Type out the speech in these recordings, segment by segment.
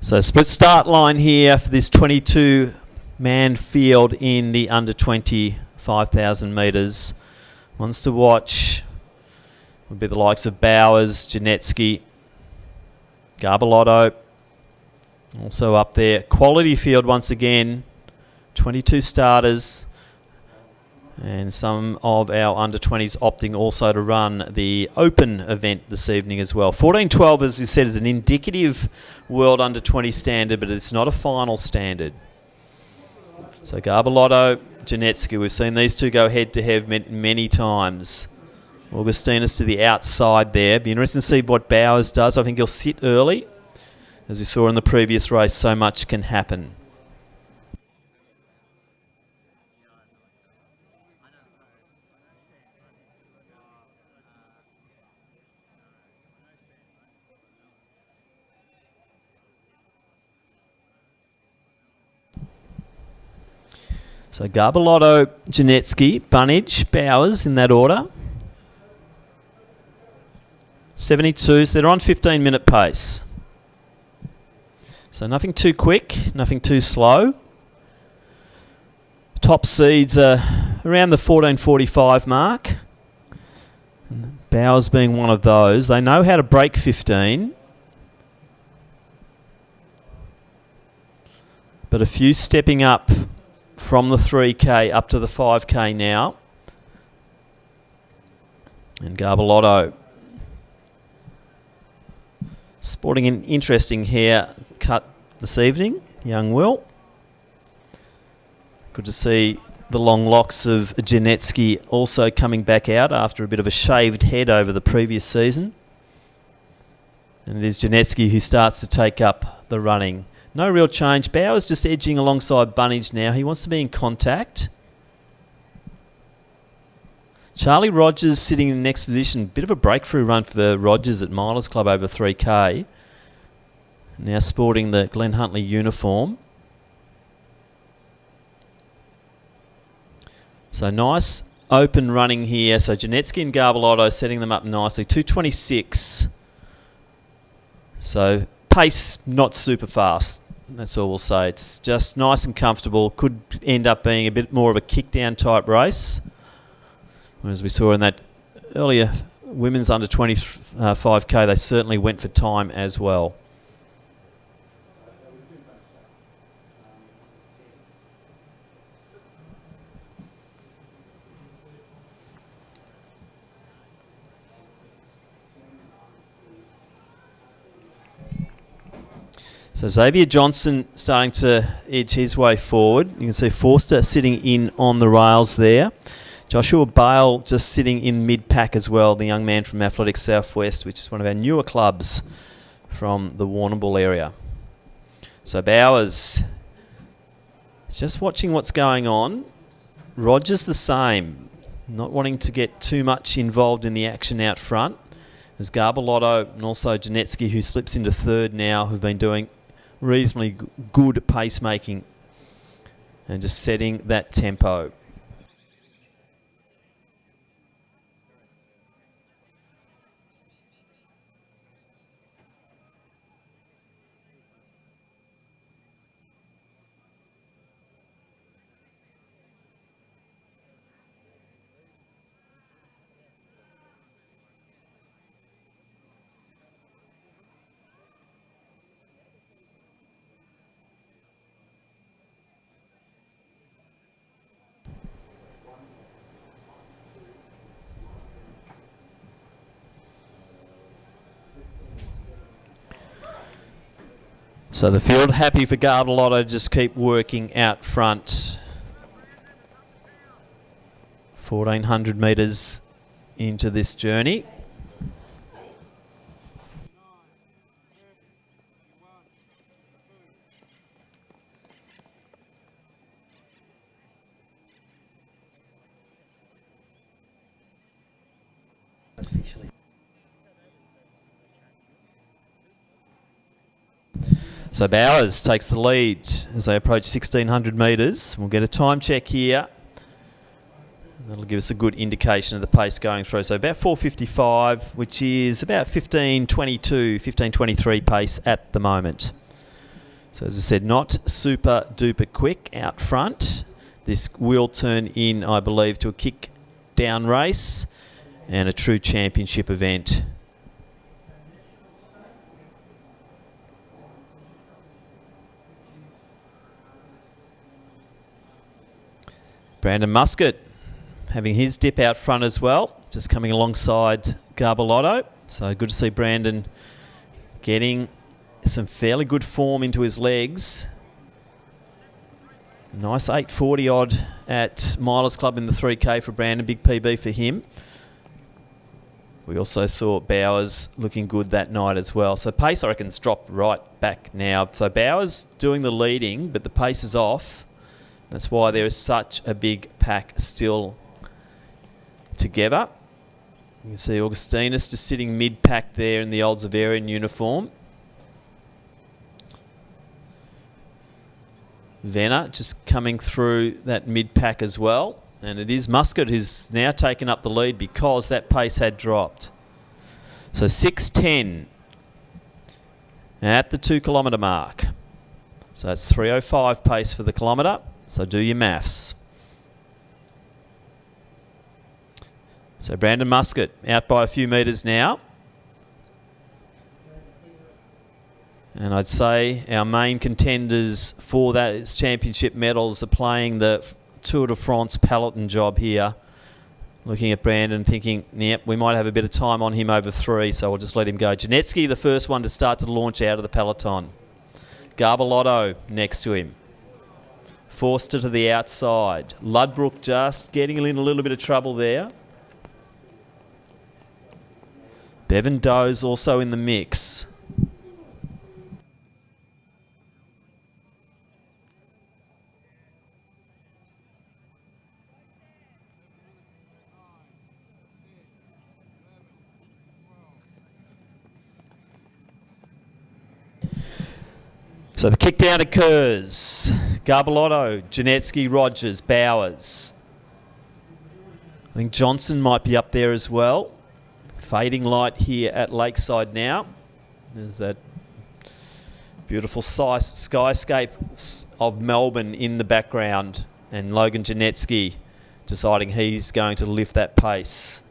So split start line here for this 22-man field in the under 20 5,000 metres. Ones to watch would be the likes of Bowers, Janetsky, Garbeletto, also up there. Quality field once again, 22 starters. And some of our under-20s opting also to run the open event this evening as well. 14-12, as you said, is an indicative World Under-20 standard, but it's not a final standard. So Garbeletto, Janetsky, we've seen these two go head-to-head many times. Augustinus to the outside there. Be interesting to see what Bowers does. I think he'll sit early. As we saw in the previous race, so much can happen. So Garbeletto, Janetsky, Bunnage, Bowers in that order. 72, so they're on 15-minute pace. So nothing too quick, nothing too slow. Top seeds are around the 14:45 mark. And Bowers being one of those. They know how to break 15. But a few stepping up from the 3K up to the 5K now. And Garbeletto sporting an interesting haircut this evening, young Will. Good to see the long locks of Janetsky also coming back out after a bit of a shaved head over the previous season. And it is Janetsky who starts to take up the running. No real change. Bowers just edging alongside Bunnage now. He wants to be in contact. Charlie Rogers sitting in the next position. Bit of a breakthrough run for Rogers at Milers Club over 3K. Now sporting the Glenn Huntley uniform. So nice open running here. So Janetsky and Garbeletto setting them up nicely. 2:26. So pace not super fast. That's all we'll say. It's just nice and comfortable. Could end up being a bit more of a kick-down type race. As we saw in that earlier women's under 25K, they certainly went for time as well. So Xavier Johnson starting to edge his way forward. You can see Forster sitting in on the rails there. Joshua Bale just sitting in mid-pack as well, the young man from Athletics Southwest, which is one of our newer clubs from the Warrnambool area. So Bowers, just watching what's going on. Rogers the same, not wanting to get too much involved in the action out front. There's Garbeletto and also Janetsky, who slips into third now, who've been doing reasonably good pacemaking and just setting that tempo. So the field happy for Garbeletto to just keep working out front. 1,400 metres into this journey. So Bowers takes the lead as they approach 1,600 metres. We'll get a time check here. That'll give us a good indication of the pace going through. So about 4:55, which is about 15:22, 15:23 pace at the moment. So as I said, not super duper quick out front. This will turn in, I believe, to a kick down race and a true championship event. Brandon Muscat having his dip out front as well, just coming alongside Garbeletto. So good to see Brandon getting some fairly good form into his legs. Nice 840 odd at Milers Club in the 3K for Brandon, big PB for him. We also saw Bowers looking good that night as well. So pace, I reckon, has dropped right back now. So Bowers doing the leading, but the pace is off. That's why there is such a big pack still together. You can see Augustinus just sitting mid-pack there in the old Xaverian uniform. Venner just coming through that mid-pack as well. And it is Muscat who's now taken up the lead because that pace had dropped. So 6:10 at the 2 kilometre mark. So that's 3:05 pace for the kilometre. So do your maths. So Brandon Muscat out by a few metres now. And I'd say our main contenders for those championship medals are playing the Tour de France peloton job here. Looking at Brandon thinking, yep, we might have a bit of time on him over 3, so we'll just let him go. Janetsky, the first one to start to launch out of the peloton. Garbeletto next to him. Forster to the outside. Ludbrook just getting in a little bit of trouble there. Bevan Doe's also in the mix. So the kick down occurs. Garbeletto, Janetsky, Rogers, Bowers. I think Johnson might be up there as well. Fading light here at Lakeside now. There's that beautiful skyscape of Melbourne in the background. And Logan Janetsky deciding he's going to lift that pace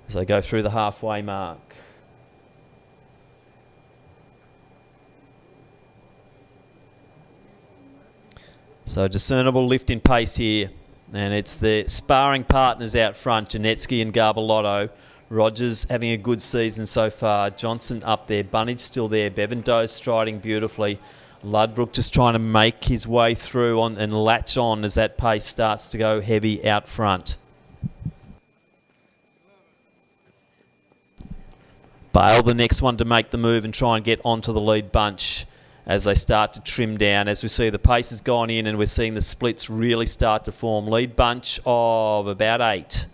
as they go through the halfway mark. So a discernible lift in pace here. And it's the sparring partners out front, Janetsky and Garbeletto. Rogers having a good season so far. Johnson up there. Bunnage still there. Bevan Doe striding beautifully. Ludbrook just trying to make his way through and latch on as that pace starts to go heavy out front. Bale the next one to make the move and try and get onto the lead bunch as they start to trim down. As we see, the pace has gone in and we're seeing the splits really start to form. Lead bunch of about 8.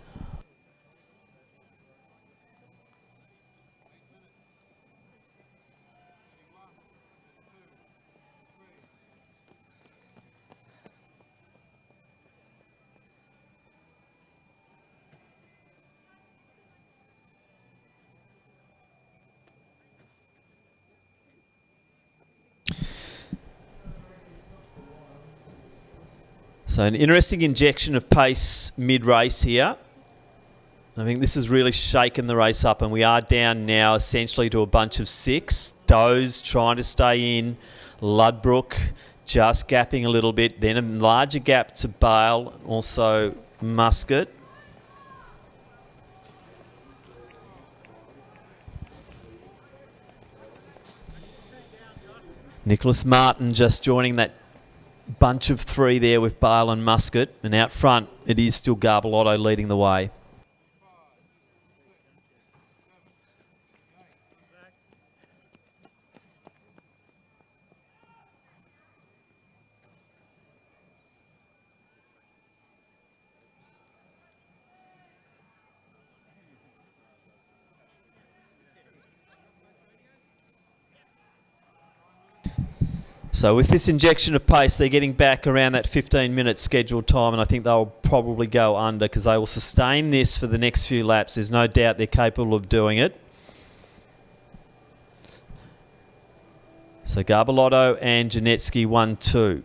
So an interesting injection of pace mid-race here. I think this has really shaken the race up and we are down now essentially to a bunch of 6. Doe's trying to stay in. Ludbrook just gapping a little bit. Then a larger gap to Bale, also Muscat. Nicholas Martin just joining that bunch of 3 there with Bale and Muscat. And out front, it is still Garbeletto leading the way. So with this injection of pace, they're getting back around that 15-minute scheduled time, and I think they'll probably go under because they will sustain this for the next few laps. There's no doubt they're capable of doing it. So Garbeletto and Janetsky 1-2.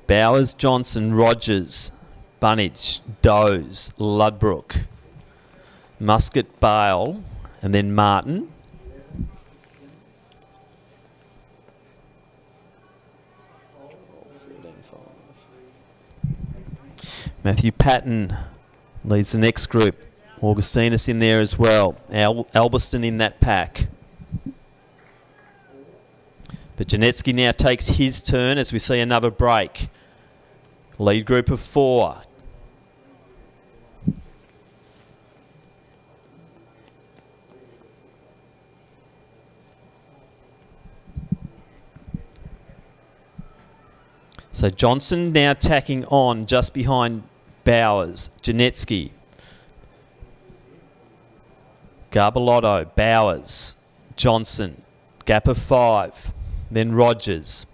Bowers, Johnson, Rogers, Bunnage, Doze, Ludbrook, Muscat, Bale, and then Martin. Matthew Patton leads the next group. Augustinus in there as well. Albiston in that pack. But Janetsky now takes his turn as we see another break. Lead group of 4. So Johnson now tacking on just behind Bowers. Janetsky. Garbeletto, Bowers, Johnson. Gap of 5. Then Rogers.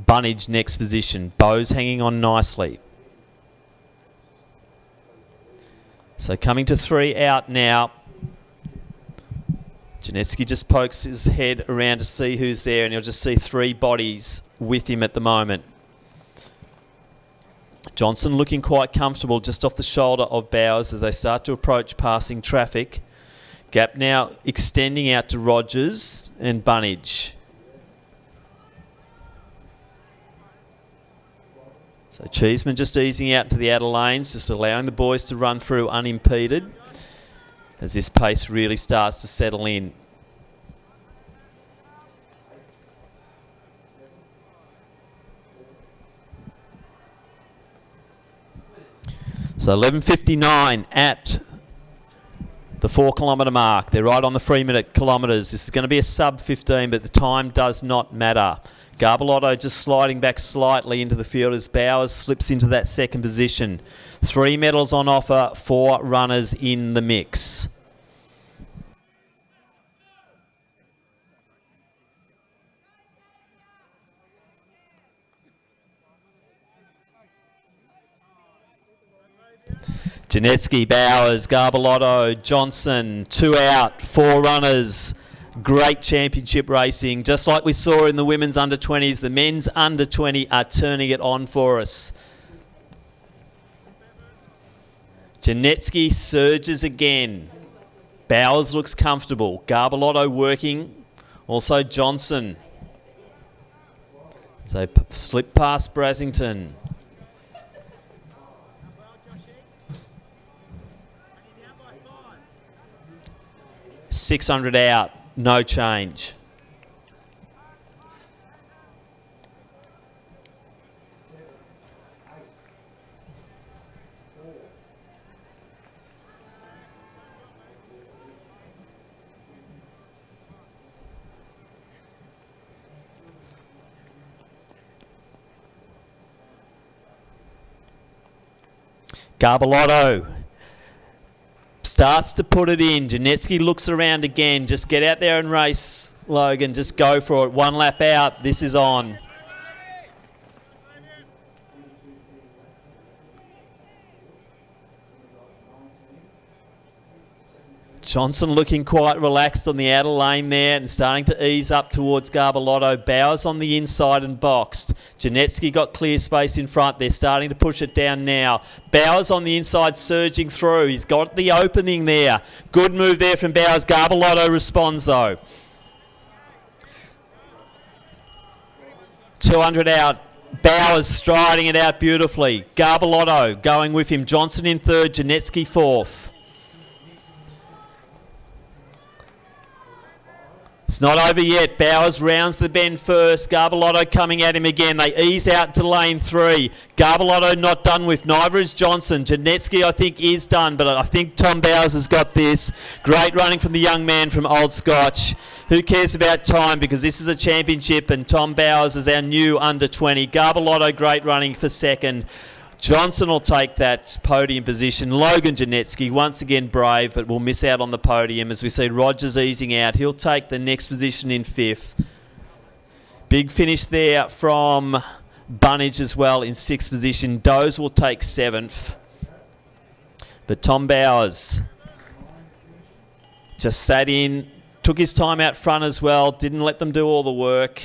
Bunnage next position. Bowes hanging on nicely. So coming to 3 out now. Janetsky just pokes his head around to see who's there, and he'll just see 3 bodies with him at the moment. Johnson looking quite comfortable just off the shoulder of Bowers as they start to approach passing traffic. Gap now extending out to Rogers and Bunnage. So Cheeseman just easing out to the outer lanes, just allowing the boys to run through unimpeded as this pace really starts to settle in. So 11:59 at the 4 kilometre mark. They're right on the 3 minute kilometres. This is going to be a sub 15, but the time does not matter. Garbeletto just sliding back slightly into the field as Bowers slips into that second position. 3 medals on offer, 4 runners in the mix. Janetsky, Bowers, Garbeletto, Johnson, 2 out, 4 runners. Great championship racing, just like we saw in the women's under-20s. The men's under-20 are turning it on for us. Janetsky surges again. Bowers looks comfortable. Garbeletto working. Also Johnson. So slip past Brasington. 600 out, no change. Garbeletto starts to put it in. Janetsky looks around again. Just get out there and race, Logan. Just go for it. 1 lap out. This is on. Johnson looking quite relaxed on the outer lane there and starting to ease up towards Garbeletto. Bowers on the inside and boxed. Janetsky got clear space in front. They're starting to push it down now. Bowers on the inside surging through. He's got the opening there. Good move there from Bowers. Garbeletto responds though. 200 out. Bowers striding it out beautifully. Garbeletto going with him. Johnson in third. Janetsky fourth. It's not over yet. Bowers rounds the bend first. Garbeletto coming at him again. They ease out to lane 3. Garbeletto not done with. Neither is Johnson. Janetsky, I think, is done, but I think Tom Bowers has got this. Great running from the young man from Old Scotch. Who cares about time because this is a championship and Tom Bowers is our new under-20. Garbeletto, great running for second. Johnson will take that podium position. Logan Janetsky, once again brave, but will miss out on the podium as we see Rogers easing out. He'll take the next position in 5th. Big finish there from Bunnage as well in 6th position. Doze will take 7th. But Tom Bowers just sat in, took his time out front as well, didn't let them do all the work.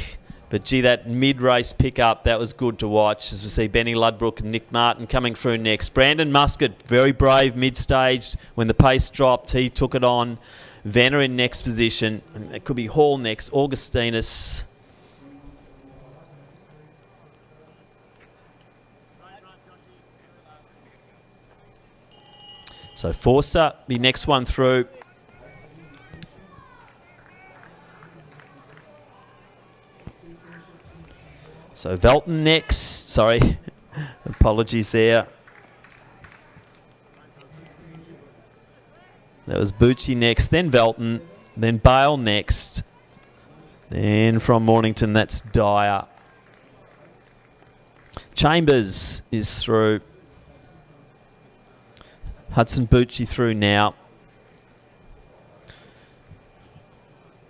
But gee, that mid-race pickup, that was good to watch as we see Benny Ludbrook and Nick Martin coming through next. Brandon Muscat, very brave mid-stage. When the pace dropped, he took it on. Venner in next position. And it could be Hall next, Augustinus. So Forster, the next one through. So Velton next. Sorry, apologies there. That was Bucci next, then Velton, then Bale next. Then from Mornington, that's Dyer. Chambers is through. Hudson Bucci through now.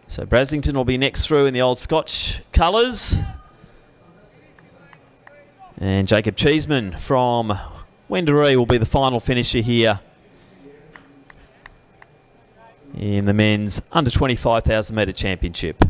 So Braslington will be next through in the old Scotch colours. And Jacob Cheeseman from Wendouree will be the final finisher here in the men's under 25,000 metre championship.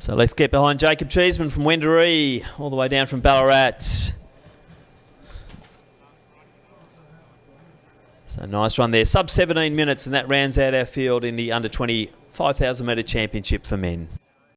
So let's get behind Jacob Cheeseman from Wendouree, all the way down from Ballarat. So nice run there. Sub 17 minutes, and that rounds out our field in the under 25,000 metre championship for men.